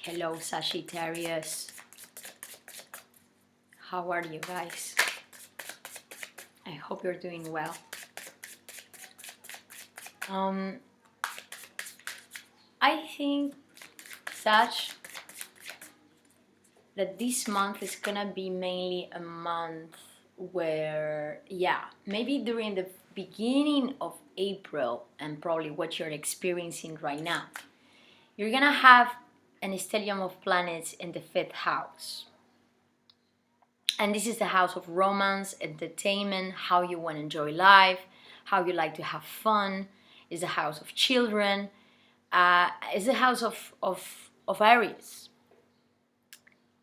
Hello, Sagittarius. How are you guys? I hope you're doing well. I think, Sag, that this month is gonna be mainly a month where, maybe during the beginning of April and probably what you're experiencing right now, you're gonna have an stellium of planets in the 5th house. And this is the house of romance, entertainment, how you want to enjoy life, how you like to have fun. It's the house of children. It's the house of Aries.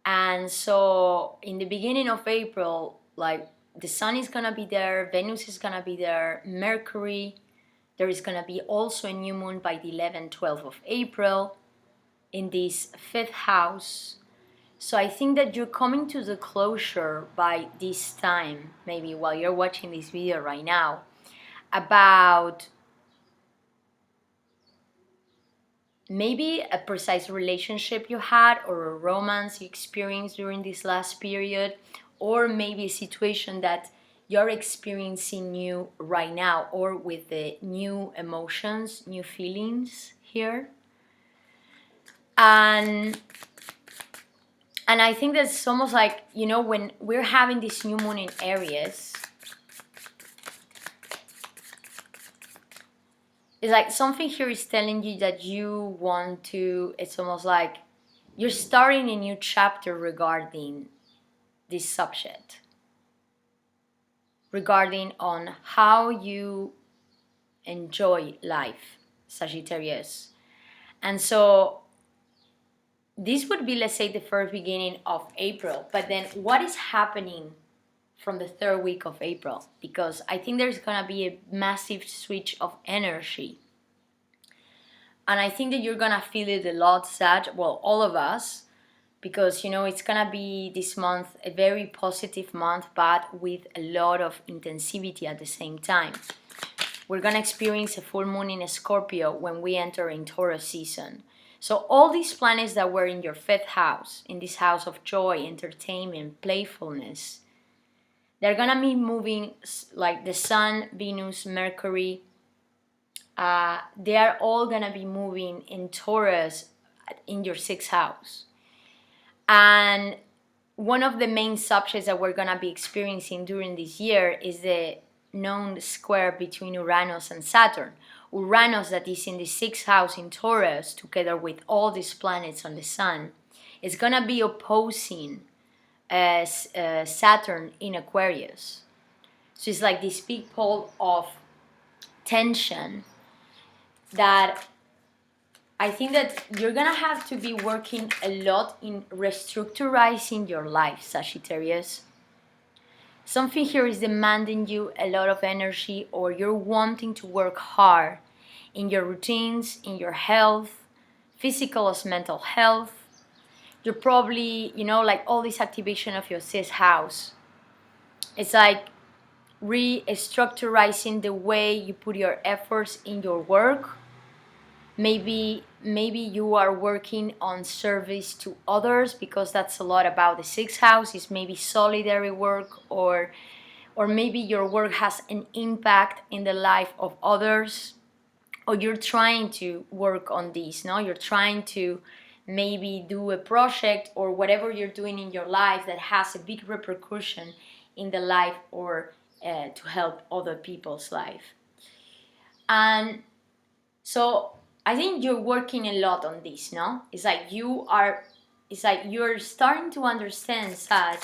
And so in the beginning of April, like the sun is going to be there, Venus is going to be there, Mercury. There is going to be also a new moon by the 11th, 12th of April in this 5th house. So I think that you're coming to the closure by this time, maybe while you're watching this video right now, about maybe a precise relationship you had or a romance you experienced during this last period, or maybe a situation that you're experiencing new right now, or with the new emotions, new feelings here. And I think that's almost like, you know, when we're having this new moon in Aries, it's like something here is telling you that you want to, it's almost like you're starting a new chapter regarding this subject, regarding on how you enjoy life, Sagittarius. And so this would be, let's say, the first beginning of April. But then what is happening from the 3rd week of April? Because I think there's going to be a massive switch of energy. And I think that you're going to feel it a lot, Sag. Well, all of us. Because, you know, it's going to be this month a very positive month, but with a lot of intensivity at the same time. We're going to experience a full moon in Scorpio when we enter in Taurus season. So all these planets that were in your 5th house, in this house of joy, entertainment, playfulness, they're gonna be moving, like the Sun, Venus, Mercury. They are all gonna be moving in Taurus in your 6th house. And one of the main subjects that we're gonna be experiencing during this year is the known square between Uranus and Saturn. Uranus, that is in the 6th house in Taurus, together with all these planets on the sun, is going to be opposing Saturn in Aquarius. So it's like this big pole of tension that I think that you're going to have to be working a lot in restructuring your life, Sagittarius. Something here is demanding you a lot of energy, or you're wanting to work hard in your routines, in your health, physical as mental health. You're probably, you know, like all this activation of your 6th house. It's like restructuring the way you put your efforts in your work. Maybe you are working on service to others, because that's a lot about the 6th house, is maybe solidary work, or maybe your work has an impact in the life of others, or you're trying to work on this, no? You're trying to maybe do a project or whatever you're doing in your life that has a big repercussion in the life, or to help other people's life. And so I think you're working a lot on this, no? It's like you're starting to understand, Sag,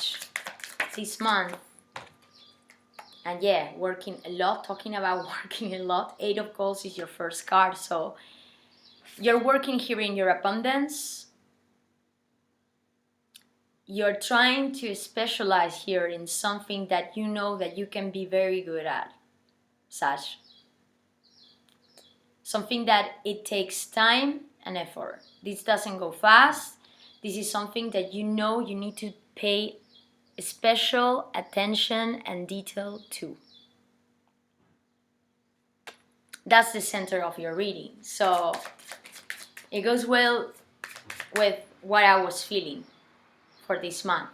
this month. And working a lot, talking about working a lot. 8 of Cups is your first card. So you're working here in your abundance. You're trying to specialize here in something that you know that you can be very good at, Sag. Something that it takes time and effort. This doesn't go fast. This is something that you know you need to pay special attention and detail to. That's the center of your reading. So it goes well with what I was feeling for this month.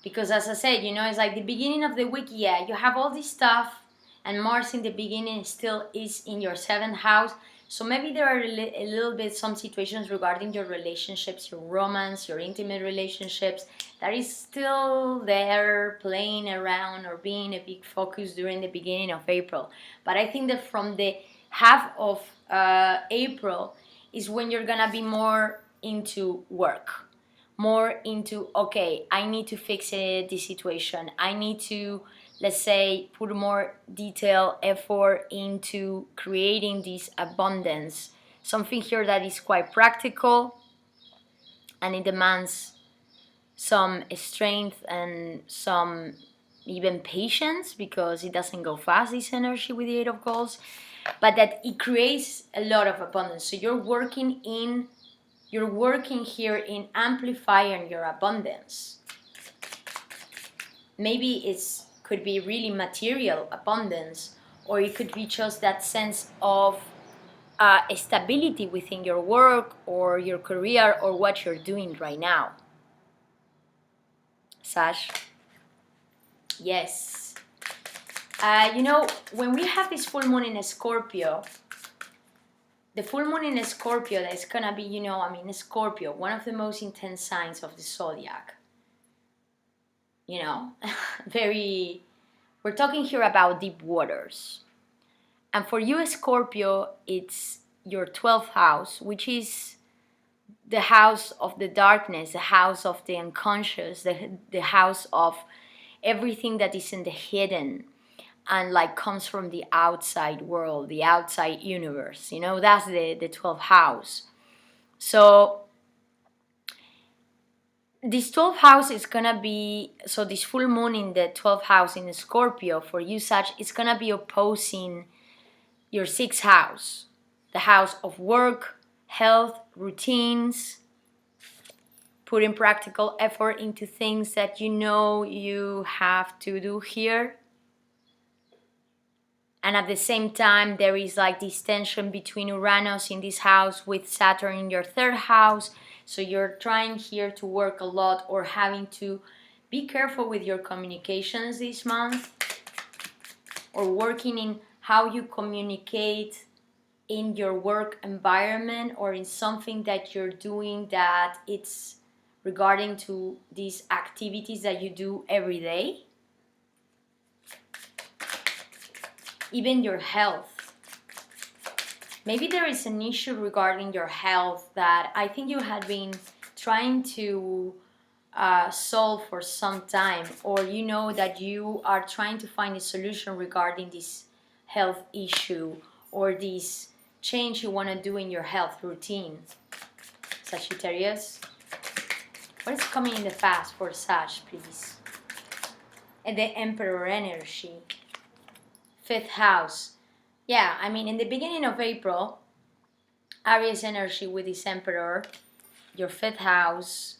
Because as I said, it's like the beginning of the week, yeah, you have all this stuff, and Mars in the beginning still is in your 7th house. So maybe there are a little bit some situations regarding your relationships, your romance, your intimate relationships, that is still there playing around or being a big focus during the beginning of April. But I think that from the half of April is when you're gonna be more into work, more into, okay, I need to fix it, this situation. I need to, let's say, put more detail effort into creating this abundance. Something here that is quite practical, and it demands some strength and some even patience, because it doesn't go fast, this energy with the 8 of Cups, but that it creates a lot of abundance. So you're working here in amplifying your abundance. Maybe it's could be really material abundance, or it could be just that sense of stability within your work or your career or what you're doing right now. Sash. Yes. When we have this full moon in Scorpio, the full moon in Scorpio, that's gonna be, Scorpio, one of the most intense signs of the zodiac. Very, we're talking here about deep waters. And for you, Scorpio, it's your 12th house, which is the house of the darkness, the house of the unconscious, the house of everything that is in the hidden and like comes from the outside world, the outside universe. That's the 12th house. So this 12th house is gonna be, so this full moon in the 12th house in Scorpio for you, Sag, it's gonna be opposing your 6th house, the house of work, health, routines, putting practical effort into things that you have to do here. And at the same time, there is like this tension between Uranus in this house with Saturn in your 3rd house. So you're trying here to work a lot, or having to be careful with your communications this month, or working in how you communicate in your work environment, or in something that you're doing that it's regarding to these activities that you do every day. Even your health. Maybe there is an issue regarding your health that I think you had been trying to solve for some time, or that you are trying to find a solution regarding this health issue or this change you want to do in your health routine. Sagittarius. What is coming in the fast for Sag, please? And the Emperor energy. 5th house. Yeah, in the beginning of April, Aries energy with this Emperor, your 5th house.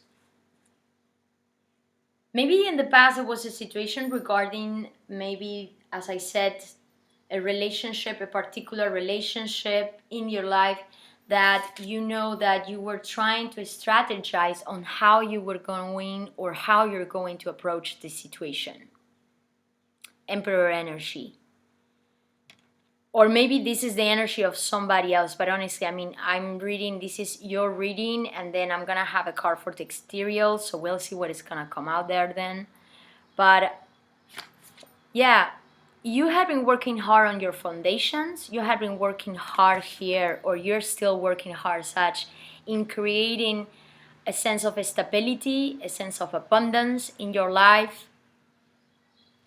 Maybe in the past there was a situation regarding, maybe, as I said, a relationship, a particular relationship in your life that that you were trying to strategize on how you were going or how you're going to approach the situation. Emperor energy. Or maybe this is the energy of somebody else, but honestly, I'm reading, this is your reading, and then I'm gonna have a card for the exterior, so we'll see what is gonna come out there then. But yeah, you have been working hard on your foundations, you have been working hard here, or you're still working hard, Sag, in creating a sense of stability, a sense of abundance in your life,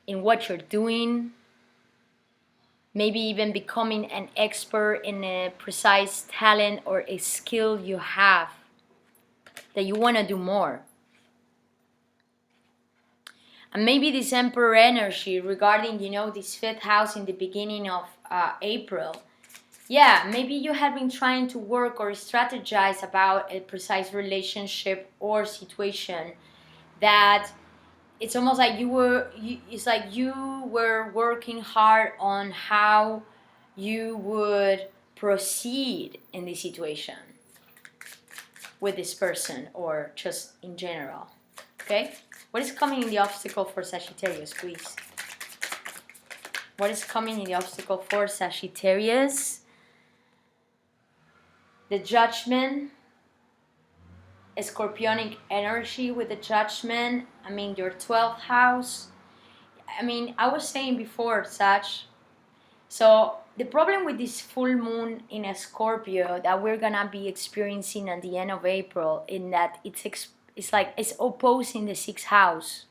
in what you're doing. Maybe even becoming an expert in a precise talent or a skill you have that you want to do more. And maybe this Emperor energy regarding, this 5th house in the beginning of April. Yeah, maybe you have been trying to work or strategize about a precise relationship or situation that it's almost like you were working hard on how you would proceed in this situation. with this person or just in general. Okay? What is coming in the obstacle for Sagittarius, please? What is coming in the obstacle for Sagittarius? The Judgment, a Scorpionic energy with the Judgment. I mean, your 12th house. I mean, I was saying before, Sag. So the problem with this full moon in a Scorpio that we're gonna be experiencing at the end of April, in that it's like it's opposing the 6th house.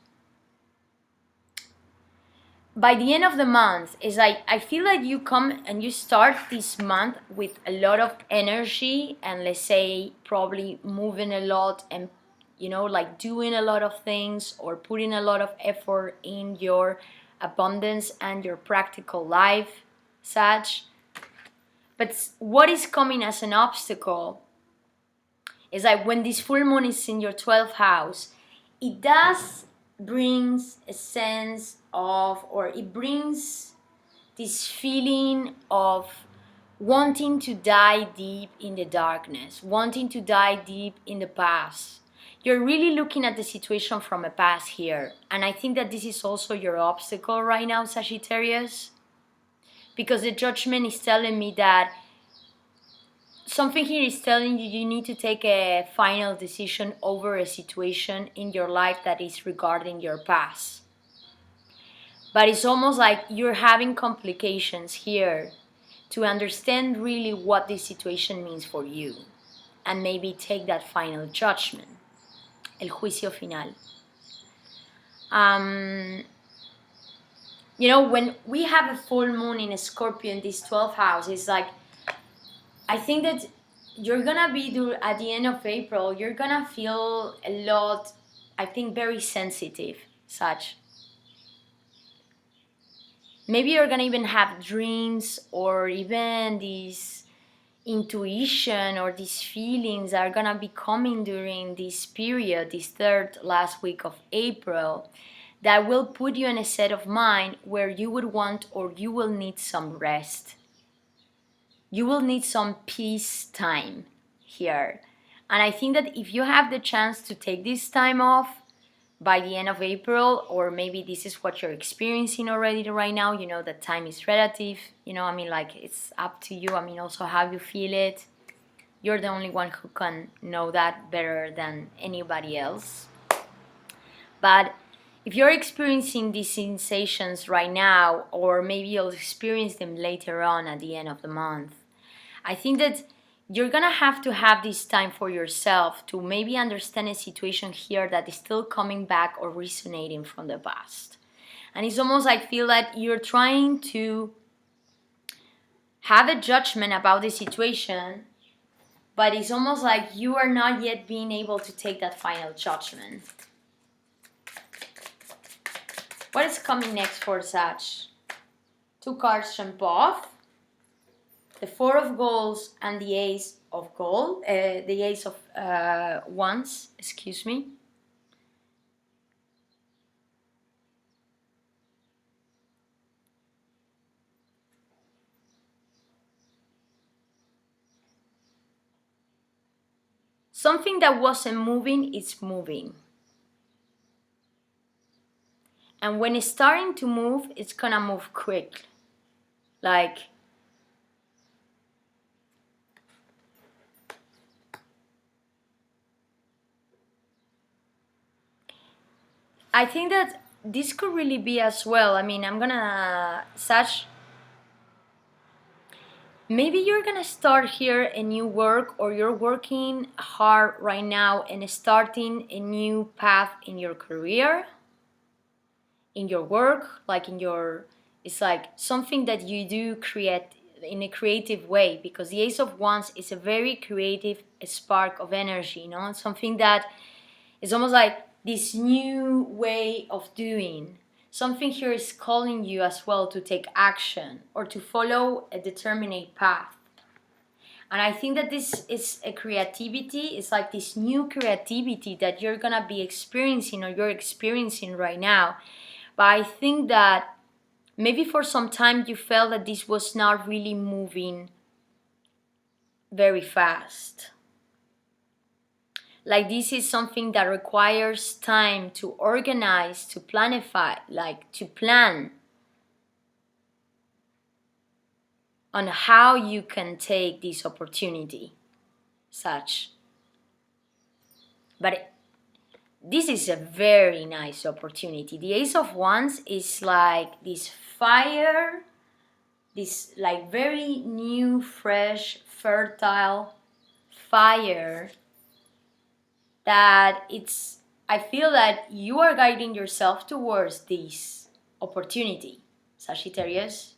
By the end of the month, it's like I feel like you come and you start this month with a lot of energy and, let's say, probably moving a lot and, you know, like doing a lot of things or putting a lot of effort in your abundance and your practical life, such. But what is coming as an obstacle is like when this full moon is in your 12th house, it does brings a sense of, or it brings this feeling of wanting to dive deep in the darkness, wanting to dive deep in the past. You're really looking at the situation from a past here. And I think that this is also your obstacle right now, Sagittarius. Because the Judgment is telling me that something here is telling you need to take a final decision over a situation in your life that is regarding your past. But it's almost like you're having complications here to understand really what this situation means for you and maybe take that final judgment. El juicio final. You know, when we have a full moon in a Scorpio in this 12th house, it's like, I think that you're gonna be, at the end of April, you're gonna feel a lot, I think, very sensitive, such. Maybe you're gonna even have dreams or even these intuition or these feelings are gonna be coming during this period, this third last week of April, that will put you in a state of mind where you would want or you will need some rest. You will need some peace time here. And I think that if you have the chance to take this time off by the end of April, or maybe this is what you're experiencing already right now, you know that time is relative, you know, I mean, like, it's up to you. I mean, also how you feel it. You're the only one who can know that better than anybody else. But if you're experiencing these sensations right now, or maybe you'll experience them later on at the end of the month, I think that you're gonna have to have this time for yourself to maybe understand a situation here that is still coming back or resonating from the past. And it's almost like I feel that you're trying to have a judgment about the situation, but it's almost like you are not yet being able to take that final judgment. What is coming next for Sag? 2 cards jump off. The 4 of Goals and the Ace of Gold, the Ace of Wands, excuse me. Something that wasn't moving is moving. And when it's starting to move, it's gonna move quick. Like, I think that this could really be as well. I mean, I'm gonna, Sag, maybe you're gonna start here a new work, or you're working hard right now and starting a new path in your career, in your work, like in your, it's like something that you do create in a creative way, because the Ace of Wands is a very creative spark of energy, you know, something that is almost like this new way of doing. Something here is calling you as well to take action or to follow a determinate path. And I think that this is a creativity. It's like this new creativity that you're gonna be experiencing, or you're experiencing right now. But I think that maybe for some time you felt that this was not really moving very fast. Like this is something that requires time to organize, to planify, like to plan on how you can take this opportunity, such. But this is a very nice opportunity. The Ace of Wands is like this fire, this like very new, fresh, fertile fire that it's, I feel that you are guiding yourself towards this opportunity, Sagittarius.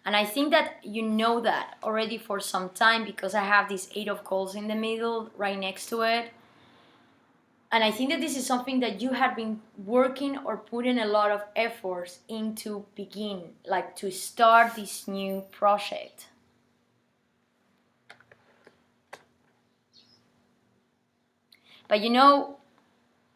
And I think that you know that already for some time because I have this Eight of Coals in the middle right next to it. And I think that this is something that you have been working or putting a lot of efforts into begin, like to start this new project. But you know,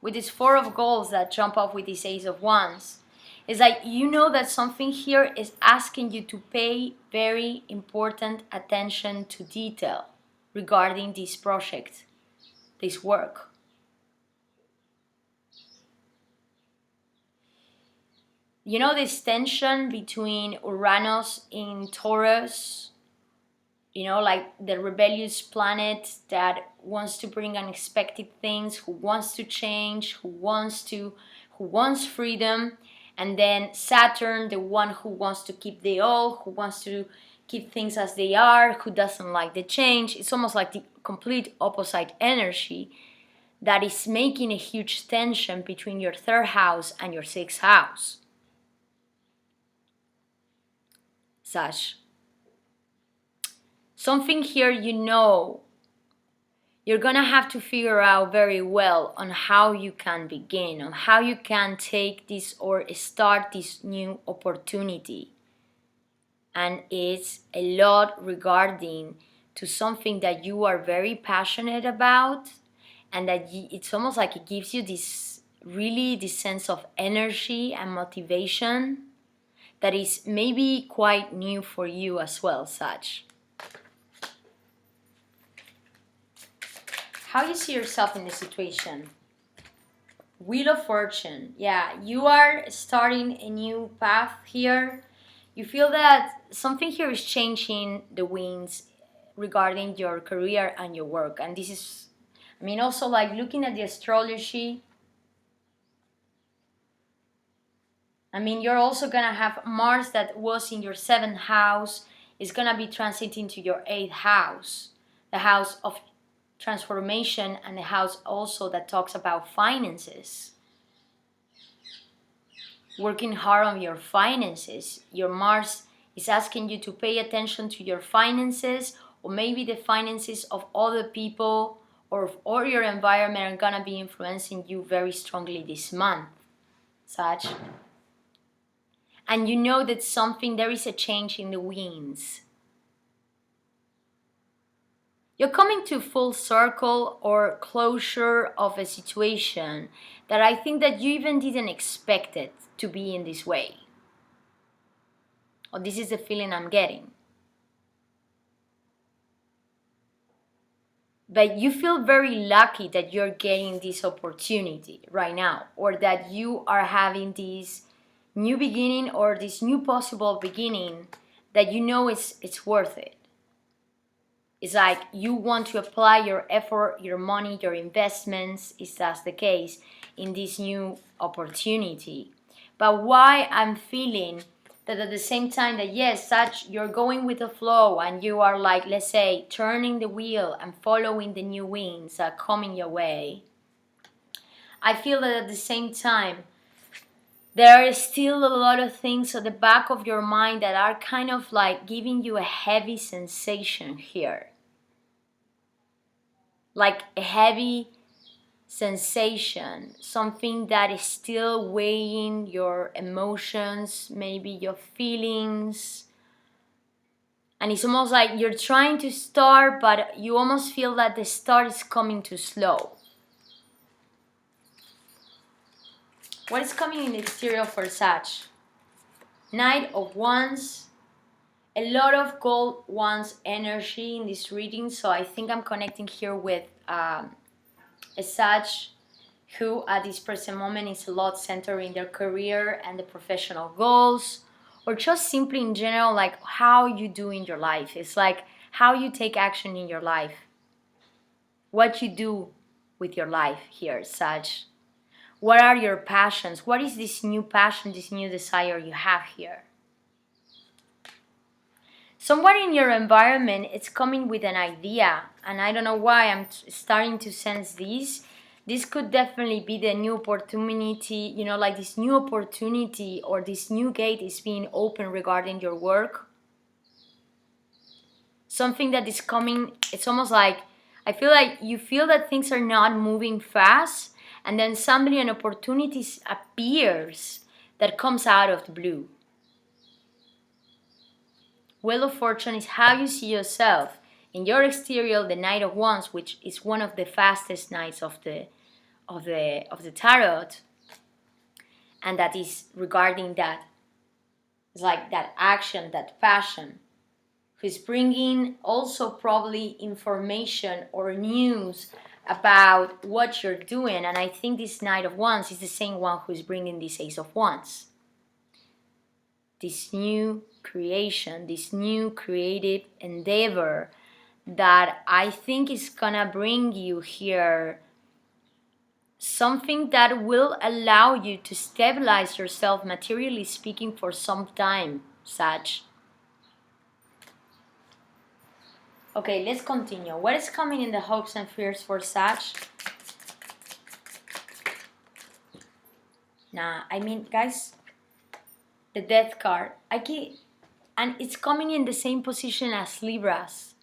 with this Four of Goals that jump off with this Ace of Wands, it's like you know that something here is asking you to pay very important attention to detail regarding this project, this work. You know this tension between Uranus in Taurus, you know, like the rebellious planet that wants to bring unexpected things, who wants to change, who wants freedom, and then Saturn, the one who wants to keep the old, who wants to keep things as they are, who doesn't like the change. It's almost like the complete opposite energy that is making a huge tension between your third house and your sixth house. Sash. Something here you know you're gonna have to figure out very well on how you can begin, on how you can take this or start this new opportunity. And it's a lot regarding to something that you are very passionate about, and that it's almost like it gives you this really this sense of energy and motivation that is maybe quite new for you as well, Sag. How you see yourself in this situation? Wheel of Fortune. Yeah, you are starting a new path here. You feel that something here is changing the winds regarding your career and your work. And this is, I mean, also like looking at the astrology. I mean, you're also going to have Mars that was in your 7th house is going to be transiting to your 8th house, the house of transformation, and the house also that talks about finances. Working hard on your finances. Your Mars is asking you to pay attention to your finances, or maybe the finances of other people or your environment are gonna be influencing you very strongly this month, Sag. And you know that there is a change in the winds. You're coming to full circle or closure of a situation that I think that you even didn't expect it to be in this way. Or this is the feeling I'm getting. But you feel very lucky that you're getting this opportunity right now, or that you are having this new beginning or this new possible beginning that you know it's worth it. It's like you want to apply your effort, your money, your investments, if that's the case, in this new opportunity. But why I'm feeling that at the same time that yes, you're going with the flow and you are like, let's say, turning the wheel and following the new winds that are coming your way, I feel that at the same time there are still a lot of things at the back of your mind that are kind of like giving you a heavy sensation here. Like a heavy sensation, something that is still weighing your emotions, maybe your feelings. And it's almost like you're trying to start, but you almost feel that the start is coming too slow. What is coming in the exterior for Sag? Knight of Wands. A lot of gold wands energy in this reading, so I think I'm connecting here with a Sag who at this present moment is a lot centered in their career and the professional goals, or just simply in general, like how you do in your life. It's like how you take action in your life, what you do with your life here, Sag. What are your passions? What is this new passion, this new desire you have here? Someone in your environment is coming with an idea, and I don't know why I'm starting to sense this. This could definitely be the new opportunity, like this new opportunity or this new gate is being open regarding your work. Something that is coming, it's almost like, I feel like you feel that things are not moving fast, and then suddenly an opportunity appears that comes out of the blue. Wheel of Fortune is how you see yourself. In your exterior, the Knight of Wands, which is one of the fastest knights of the tarot, and that is regarding that, it's like that action, that passion, who's bringing also probably information or news about what you're doing. And I think this Knight of Wands is the same one who's bringing this Ace of Wands. This new creation, this new creative endeavor that I think is gonna bring you here something that will allow you to stabilize yourself materially speaking for some time, Sag. Okay, let's continue. What is coming in the hopes and fears for Sag? I mean, guys, the Death card. And it's coming in the same position as Libras.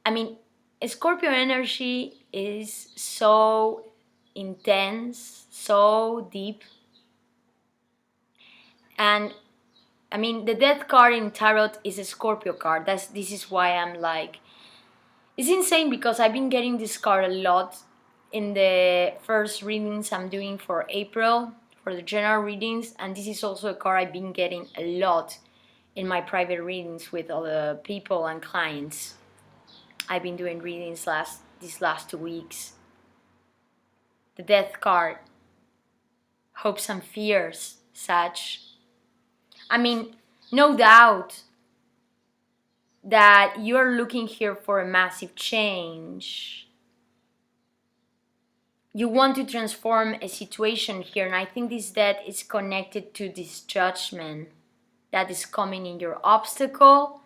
I mean, Scorpio energy is so intense, so deep. And I mean, the Death card in Tarot is a Scorpio card. This is why I'm like, it's insane because I've been getting this card a lot in the first readings I'm doing for April, for the general readings. And this is also a card I've been getting a lot in my private readings with other people and clients. I've been doing readings these last 2 weeks. The Death card. Hopes and fears, Sag. I mean, no doubt that you're looking here for a massive change. You want to transform a situation here, and I think this death is connected to this judgment that is coming in your obstacle.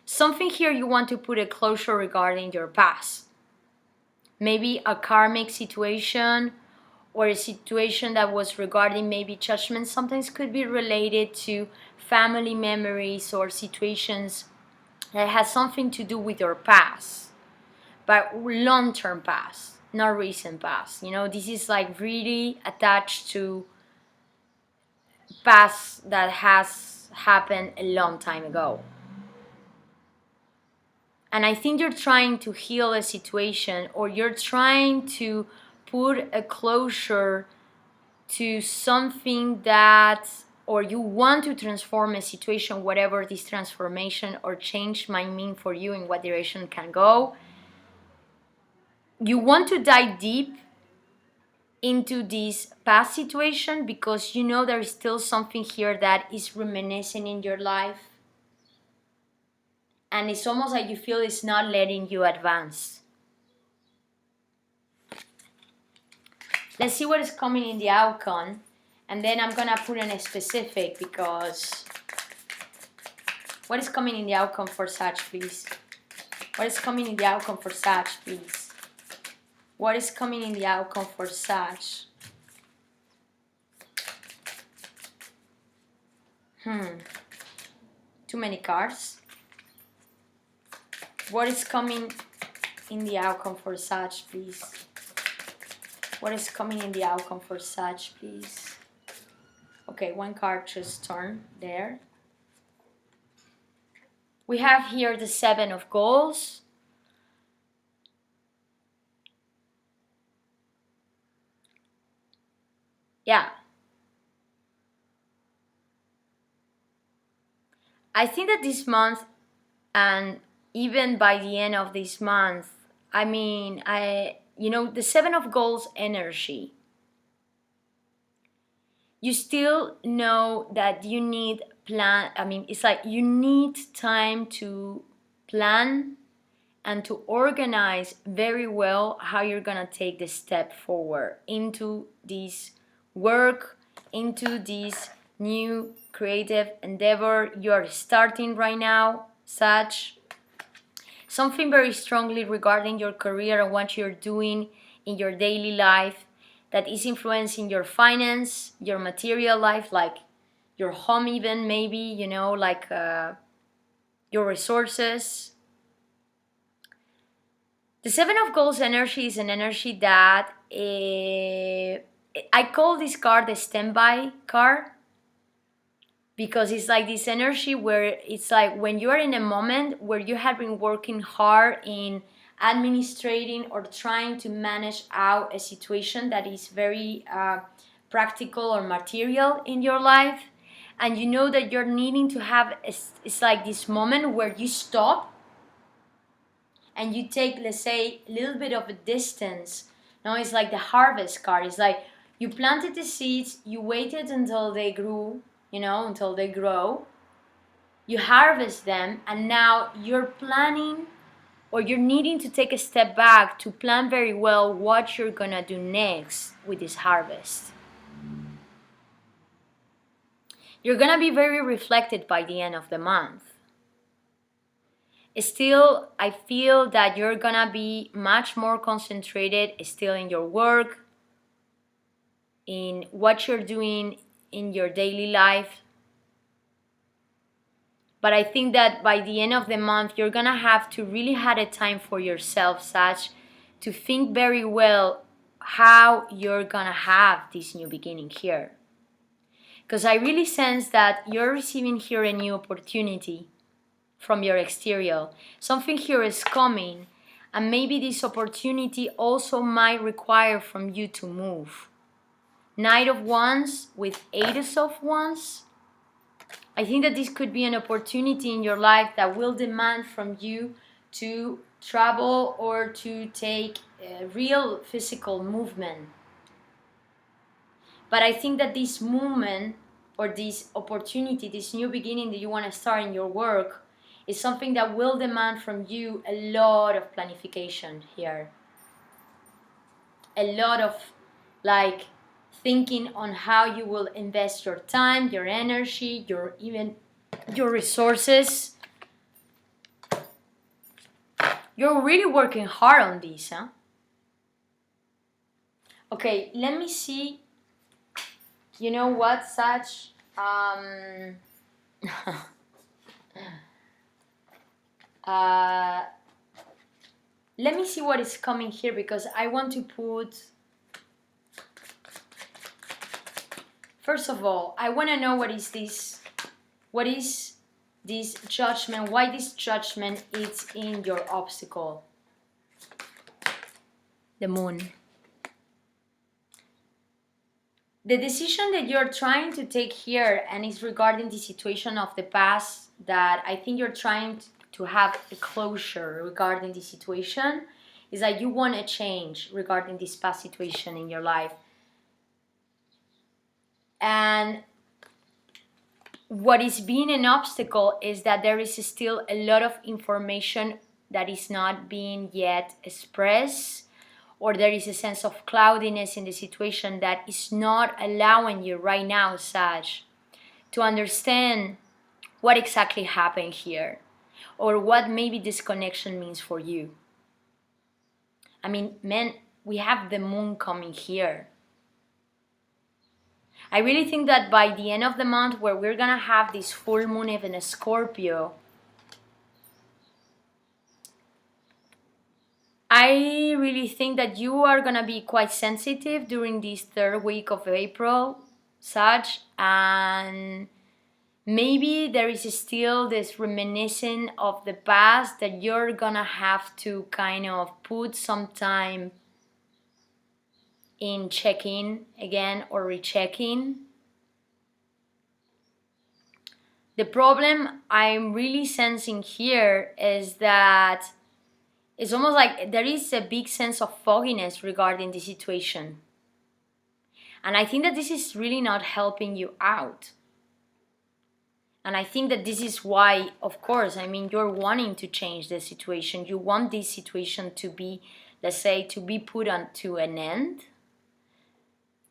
Something here you want to put a closure regarding your past. Maybe a karmic situation or a situation that was regarding maybe judgment. Sometimes could be related to family memories or situations that has something to do with your past, but long-term past, not recent past. This is like really attached to past that has happened a long time ago. And I think you're trying to heal a situation, or you're trying to put a closure to something that, or you want to transform a situation, whatever this transformation or change might mean for you, in what direction can go. You want to dive deep into this past situation because there is still something here that is reminiscing in your life. And it's almost like you feel it's not letting you advance. Let's see what is coming in the outcome. And then I'm going to put in a specific, because what is coming in the outcome for Sag, please? What is coming in the outcome for Sag, please? What is coming in the outcome for Sag? Too many cards. What is coming in the outcome for Sag, please? What is coming in the outcome for Sag, please? Okay, one card just turned there. We have here the Seven of Goals. Yeah. I think that this month, and even by the end of this month, the Seven of Goals energy, you still know that you need plan. It's like you need time to plan and to organize very well how you're gonna take the step forward into this work, into this new creative endeavor you're starting right now, such something very strongly regarding your career and what you're doing in your daily life that is influencing your finance, your material life, like your home, even maybe, your resources. The Seven of Goals energy is an energy that I call this card the standby card, because it's like this energy where it's like when you are in a moment where you have been working hard in administrating or trying to manage out a situation that is very practical or material in your life, and you know that you're needing to have it's like this moment where you stop and you take, let's say, a little bit of a distance. No, it's like the harvest card. It's like you planted the seeds, you waited until they grew, until they grow. You harvest them, and now you're planning, or you're needing to take a step back to plan very well what you're gonna do next with this harvest. You're gonna be very reflected by the end of the month. Still, I feel that you're gonna be much more concentrated still in your work, in what you're doing in your daily life. But I think that by the end of the month, you're gonna have to really have a time for yourself, such to think very well how you're gonna have this new beginning here. Because I really sense that you're receiving here a new opportunity from your exterior. Something here is coming, and maybe this opportunity also might require from you to move. Knight of Wands with Ace of Wands. I think that this could be an opportunity in your life that will demand from you to travel or to take a real physical movement. But I think that this movement or this opportunity, this new beginning that you want to start in your work, is something that will demand from you a lot of planification here. A lot of thinking on how you will invest your time, your energy, your resources. You're really working hard on this, huh? Okay, let me see. You know what, Sag? Let me see what is coming here, because I want to put... First of all, I want to know what is this judgment, why this judgment is in your obstacle. The Moon. The decision that you're trying to take here, and is regarding the situation of the past, that I think you're trying to have a closure regarding the situation, is that you want a change regarding this past situation in your life. And what is being an obstacle is that there is still a lot of information that is not being yet expressed, or there is a sense of cloudiness in the situation that is not allowing you right now, Sag, to understand what exactly happened here, or what maybe this connection means for you. We have the Moon coming here. I really think that by the end of the month, where we're gonna have this full moon even a Scorpio, I really think that you are gonna be quite sensitive during this third week of April, Sag, and maybe there is still this reminiscing of the past that you're gonna have to kind of put some time in checking again or rechecking. The problem I'm really sensing here is that it's almost like there is a big sense of fogginess regarding the situation. And I think that this is really not helping you out. And I think that this is why, of course, I mean, you're wanting to change the situation. You want this situation to be, let's say, to be put on to an end.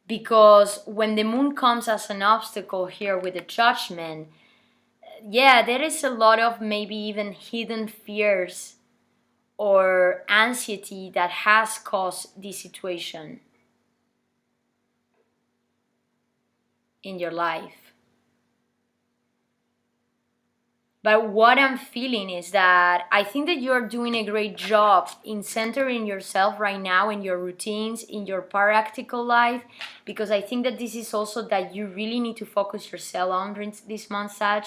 Because when the moon comes as an obstacle here with the judgment, yeah, there is a lot of maybe even hidden fears or anxiety that has caused this situation in your life. But what I'm feeling is that I think that you're doing a great job in centering yourself right now in your routines, in your practical life, because I think that this is also that you really need to focus yourself on during this month, Sag.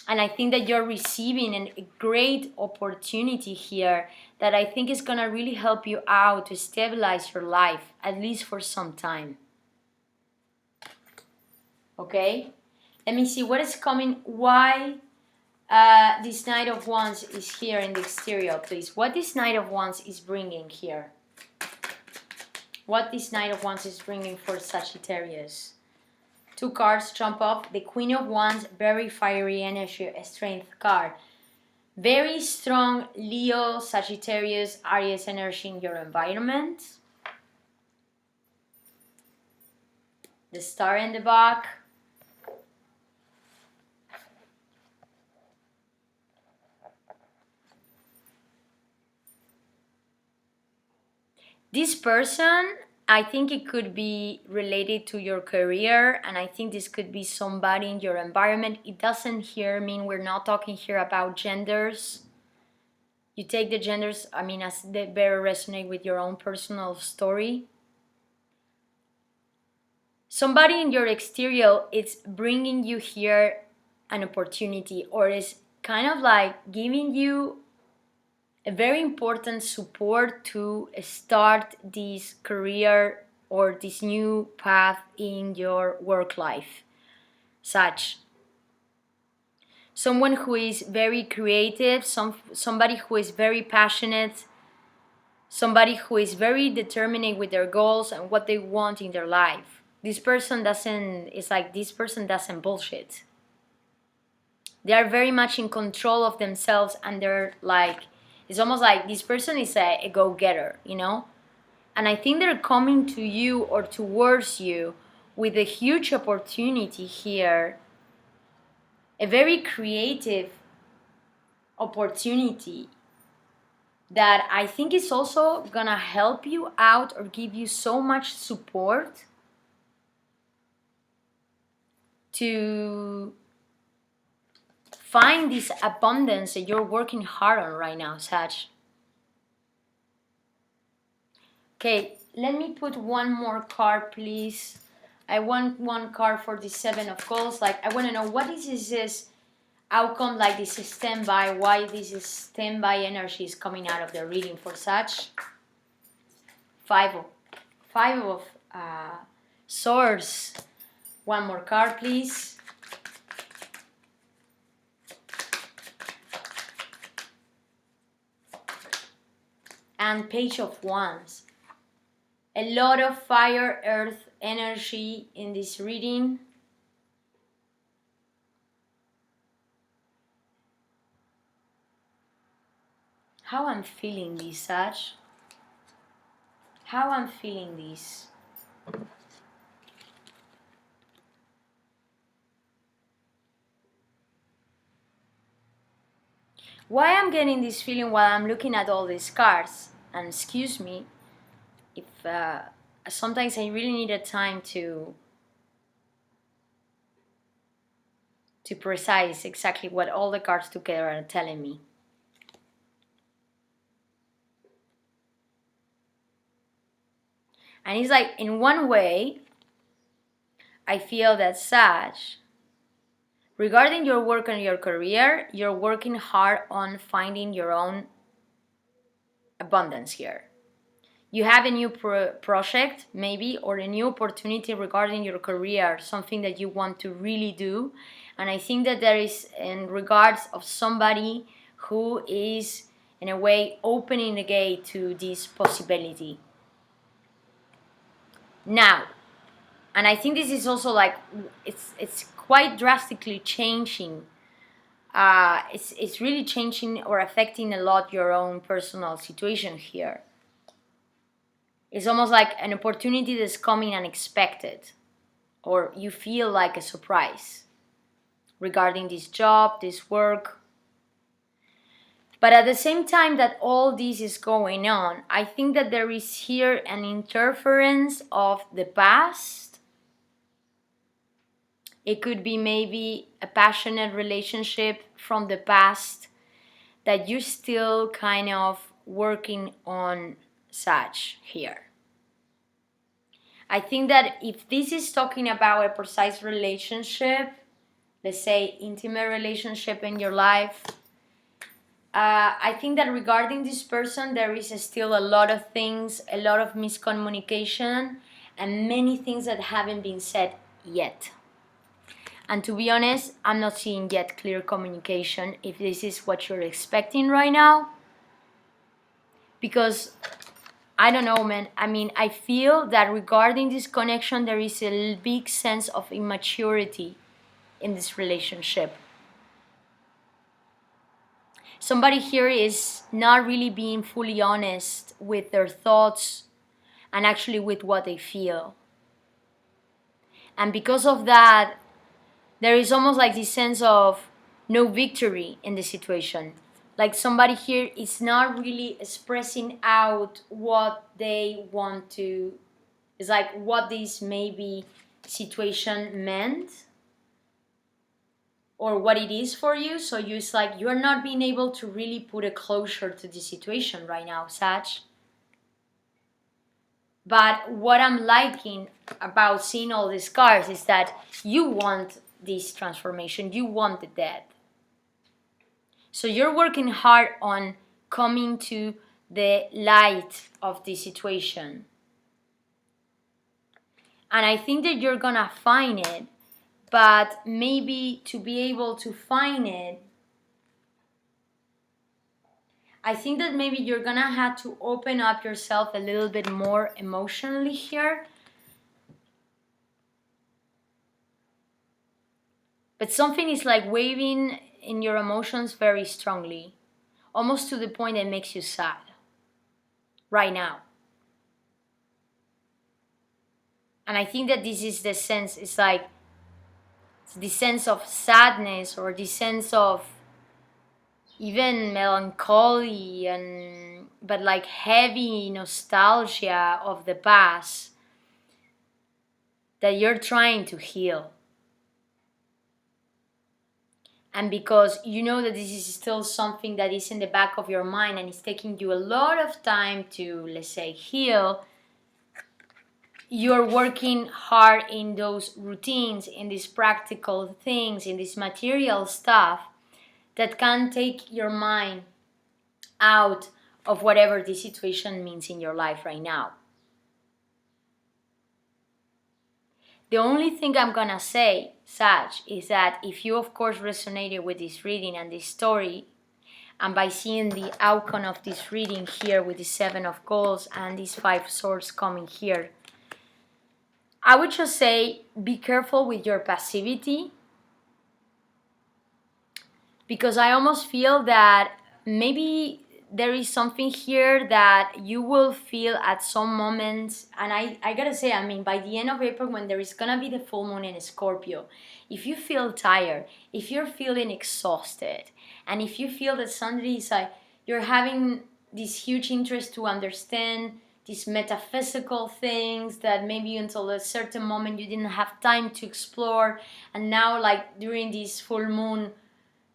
And I think that you're receiving a great opportunity here that I think is going to really help you out to stabilize your life, at least for some time. Okay? Let me see what is coming. Why this Knight of Wands is here in the exterior, please. What this Knight of Wands is bringing here. What this Knight of Wands is bringing for Sagittarius. Two cards jump up. The Queen of Wands, very fiery energy, a strength card. Very strong Leo, Sagittarius, Aries energy in your environment. The Star in the back. This person, I think it could be related to your career, and I think this could be somebody in your environment. It doesn't here mean we're not talking here about genders. You take the genders, I mean, as they better resonate with your own personal story. Somebody in your exterior is bringing you here an opportunity, or is kind of like giving you a very important support to start this career or this new path in your work life. Such someone who is very creative, somebody who is very passionate, somebody who is very determined with their goals and what they want in their life. This person doesn't bullshit. They are very much in control of themselves, and they're like, it's almost like this person is a go-getter, you know? And I think they're coming to you or towards you with a huge opportunity here, a very creative opportunity that I think is also gonna help you out or give you so much support to find this abundance that you're working hard on right now, Sag. Okay, let me put one more card, please. I want one card for the Seven of Cups. Like, I want to know what is this outcome, like this standby, why this is standby energy is coming out of the reading for Sag. Five of Swords. One more card, please. And Page of Wands. A lot of fire, earth energy in this reading. How I'm feeling this, Sag? How I'm feeling this? Why I'm getting this feeling while I'm looking at all these cards, and excuse me if sometimes I really need a time to precise exactly what all the cards together are telling me. And it's like, in one way, I feel that, Sag, regarding your work and your career, you're working hard on finding your own abundance here. You have a new project maybe, or a new opportunity regarding your career, something that you want to really do. And I think that there is, in regards of somebody who is in a way opening the gate to this possibility now. And I think this is also like, it's quite drastically changing. It's really changing or affecting a lot your own personal situation here. It's almost like an opportunity that's coming unexpected, or you feel like a surprise regarding this job, this work. But at the same time that all this is going on, I think that there is here an interference of the past. It could be maybe a passionate relationship from the past that you're still kind of working on, such here. I think that if this is talking about a precise relationship, let's say intimate relationship in your life, I think that regarding this person, there is still a lot of things, a lot of miscommunication, and many things that haven't been said yet. And to be honest, I'm not seeing yet clear communication if this is what you're expecting right now. Because, I don't know, man. I mean, I feel that regarding this connection, there is a big sense of immaturity in this relationship. Somebody here is not really being fully honest with their thoughts and actually with what they feel. And because of that, there is almost like this sense of no victory in the situation. Like somebody here is not really expressing out what they want to. It's like what this maybe situation meant, or what it is for you. So it's like you're not being able to really put a closure to the situation right now, Sag. But what I'm liking about seeing all these cards is that you want this transformation, you want the death. So you're working hard on coming to the light of the situation. And I think that you're gonna find it, but maybe to be able to find it, I think that maybe you're gonna have to open up yourself a little bit more emotionally here. But something is like waving in your emotions very strongly, almost to the point that makes you sad right now. And I think that this is the sense, it's like the sense of sadness, or the sense of even melancholy, and but like heavy nostalgia of the past that you're trying to heal. And because you know that this is still something that is in the back of your mind and it's taking you a lot of time to, let's say, heal, you're working hard in those routines, in these practical things, in this material stuff that can take your mind out of whatever the situation means in your life right now. The only thing I'm gonna say, Sag, is that if you of course resonated with this reading and this story, and by seeing the outcome of this reading here with the 7 of Cups and these 5 swords coming here, I would just say be careful with your passivity, because I almost feel that maybe there is something here that you will feel at some moments. And I gotta say, I mean, by the end of April, when there is gonna be the full moon in Scorpio, if you feel tired, if you're feeling exhausted, and if you feel that suddenly is like you're having this huge interest to understand these metaphysical things that maybe until a certain moment you didn't have time to explore, and now like during this full moon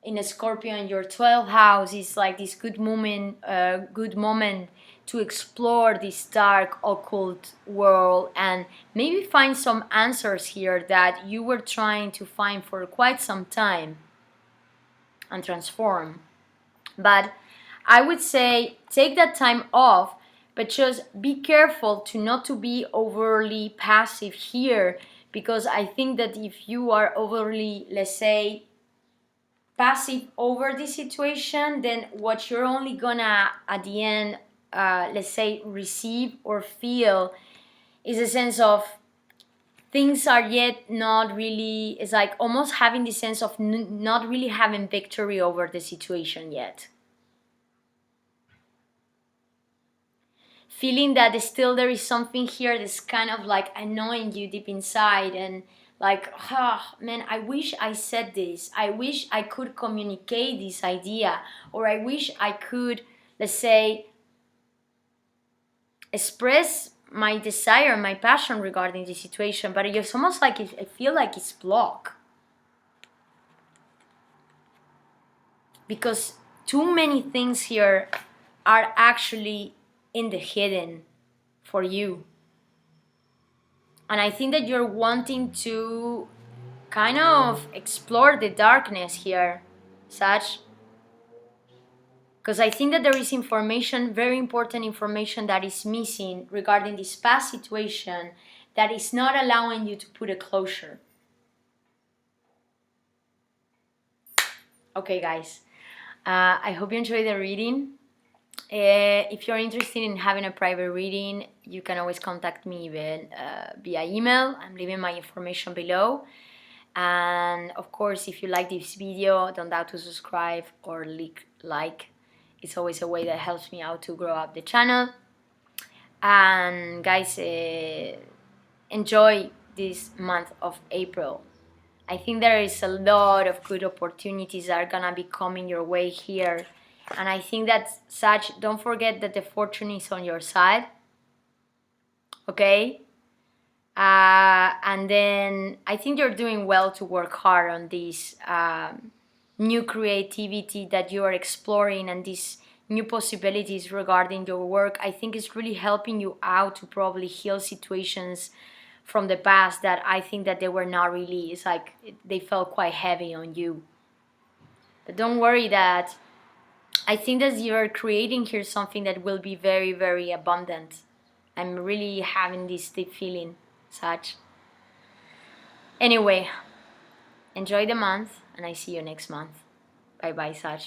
in a Scorpio in your 12th house is like this good moment to explore this dark occult world and maybe find some answers here that you were trying to find for quite some time and transform. But I would say take that time off, But just be careful to not to be overly passive here, because I think that if you are overly, let's say, passive over the situation, then what you're only gonna at the end, let's say, receive or feel is a sense of things are yet not really, it's like almost having the sense of not really having victory over the situation yet. Feeling that still there is something here that's kind of like annoying you deep inside, and like, ah, man, I wish I said this. I wish I could communicate this idea, or I wish I could, let's say, express my desire, my passion regarding the situation, but it's almost like I feel like it's blocked. Because too many things here are actually in the hidden for you. And I think that you're wanting to kind of explore the darkness here, Sag. Because I think that there is information, very important information, that is missing regarding this past situation that is not allowing you to put a closure. Okay, guys. I hope you enjoyed the reading. If you're interested in having a private reading, you can always contact me even via email. I'm leaving my information below. And of course, if you like this video, don't doubt to subscribe or like. It's always a way that helps me out to grow up the channel. And guys, enjoy this month of April. I think there is a lot of good opportunities that are gonna be coming your way here. And I think that, Sag, don't forget that the fortune is on your side. Okay? And then I think you're doing well to work hard on this new creativity that you are exploring, and these new possibilities regarding your work. I think it's really helping you out to probably heal situations from the past that I think that they were not really, it's like they felt quite heavy on you. But don't worry, that I think that you're creating here something that will be very, very abundant. I'm really having this deep feeling, Sag. Anyway, enjoy the month, and I see you next month. Bye bye, Sag.